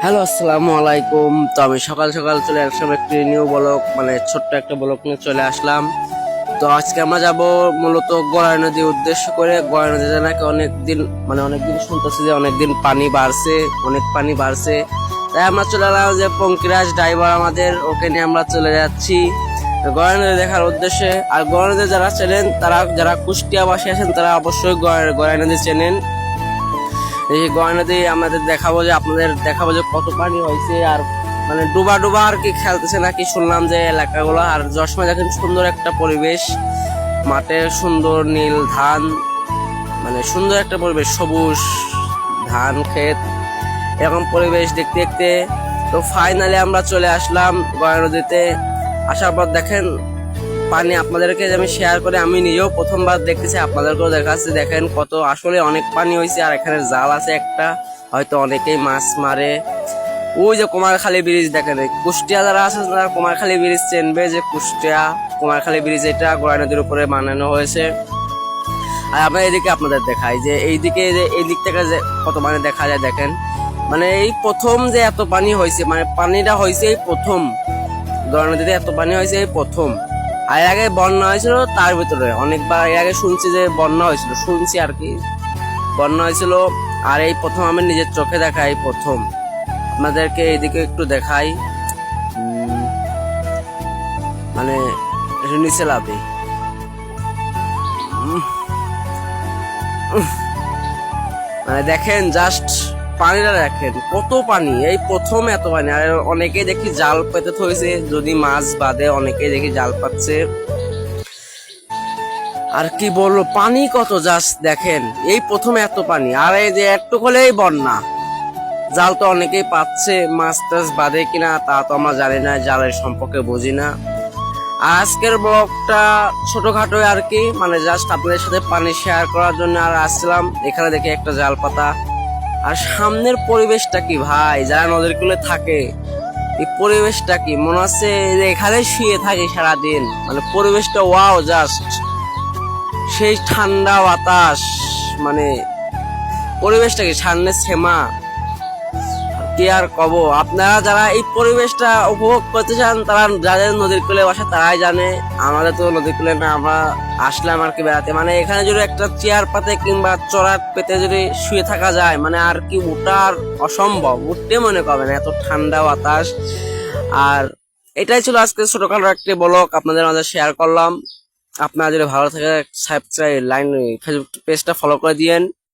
Hello, আসসালামু আলাইকুম। তো আমি সকাল সকাল চলে আসলাম একটি নিউ ব্লগ, মানে ছোট্ট একটা ব্লগ নিয়ে চলে আসলাম। তো আজকে আমরা যাব মূলত গড়াই নদী উদ্দেশ্য করে। গড়াই নদীতে নাকি অনেকদিন শুনতেছি যে অনেকদিন পানি বাড়ছে, অনেক পানি বাড়ছে। তাই আমরা চলে এলাম যে পঙ্কিরাজ ড্রাইভার আমাদের, ওকে নিয়ে আমরা চলে যাচ্ছি গড়াই নদী দেখার উদ্দেশ্যে। আর গড়াই নদী যারা চেনেন, যারা কুষ্টিয়াবাসী আছেন তারা অবশ্যই গড়াই নদী চেনেন। এই গড়াই নদী আপনাদের দেখাবো যে কত পানি হয়েছে। আর মানে ডুবা ডুবা আর কি খেলতেছে নাকি শুনলাম যে এলাকাগুলো। আর যাওয়ার সময় দেখেন সুন্দর একটা পরিবেশ, মাঠের সুন্দর নীল ধান, মানে সুন্দর একটা পরিবেশ, সবুজ ধান ক্ষেত, এরকম পরিবেশ দেখতে দেখতে তো ফাইনালি আমরা চলে আসলাম গড়াই নদীতে। আসার পর দেখেন পানি আপনাদেরকে যে আমি শেয়ার করে, আমি নিজেও প্রথমবার দেখতেছি, আপনাদেরকেও দেখাচ্ছি। দেখেন কত আসলে অনেক পানি হয়েছে। আর এখানে জাল আছে একটা, হয়তো অনেকেই মাছ মারে। ওই যে কুমারখালী ব্রিজ দেখেন, কুষ্টিয়া যারা আছে তারা কুমারখালী ব্রিজ চেনবে, যে কুষ্টিয়া কুমারখালী ব্রিজ এটা গড়াই নদীর উপরে বানানো হয়েছে। আর আমরা এদিকে আপনাদের দেখাই যে এইদিকে, যে এই দিক থেকে যে কত পানি দেখা যায় দেখেন। মানে এই প্রথম যে এত পানি হয়েছে, মানে পানিটা হয়েছে এই প্রথম, গড়াই নদীতে এত পানি হয়েছে এই প্রথম। আর এর আগে বন্যা হয়েছিল, তার ভিতরে অনেকবার এর আগে শুনছি যে বন্যা হয়েছিল, শুনছি আর কি বন্যা হয়েছিল। আর এই প্রথম আমি নিজের চোখে দেখা, এই প্রথম। আপনাদেরকে এইদিকে একটু দেখাই, মানে নিচে লাভে মানে দেখেন জাস্ট পানিটা দেখেন, কত পানি, এই প্রথম এত পানি। আর অনেকেই দেখি জাল পেতে থইছে, যদি মাছ বাদে অনেকেই দেখি জাল পাচ্ছে। আর কি বলবো, পানি কত জাস্ট দেখেন, এই প্রথম এত পানি। আর এই যে একটু হলেই বন্যা। জাল তো অনেকেই পাচ্ছে, মাছ টাছ বাঁধে কিনা তা তো আমরা জানি না, জালের সম্পর্কে বুঝি না। আর আজকের ব্লগটা ছোটখাটো আর কি, মানে জাস্ট আপনাদের সাথে পানি শেয়ার করার জন্য আর আসছিলাম। এখানে দেখি একটা জাল পাতা। আর সামনের পরিবেশটা কি ভাই, যারা নদীর কূলে থাকে, এই পরিবেশটা কি মনে হচ্ছে যে এখানে শুয়ে থাকি সারাদিন। মানে পরিবেশটা ওয়াও, জাস্ট সেই ঠান্ডা বাতাস, মানে পরিবেশটা কি সামনে সেমা, কি আর কব। আপনারা যারা এই পরিবেশটা উপভোগ করতে চান, তারা যাদের নদীর কূলে বসে তারাই জানে। আমাদের তো নদীর কূলে না, আমরা আসলাম আর কি বেড়াতে। মানে এখানে যদি একটা চেয়ার পাতে কিংবা চড়াট পেতে যদি শুয়ে থাকা যায়, মানে আর কি উঠার অসম্ভব, উঠতে মনে করবেন, এত ঠান্ডা বাতাস। আর এটাই ছিল আজকে ছোটখাটো একটি ব্লগ আপনাদের মাঝে শেয়ার করলাম। আপনারা যদি ভালো থাকে সাবস্ক্রাইব ফেসবুক পেজটা ফলো করে দিয়েন।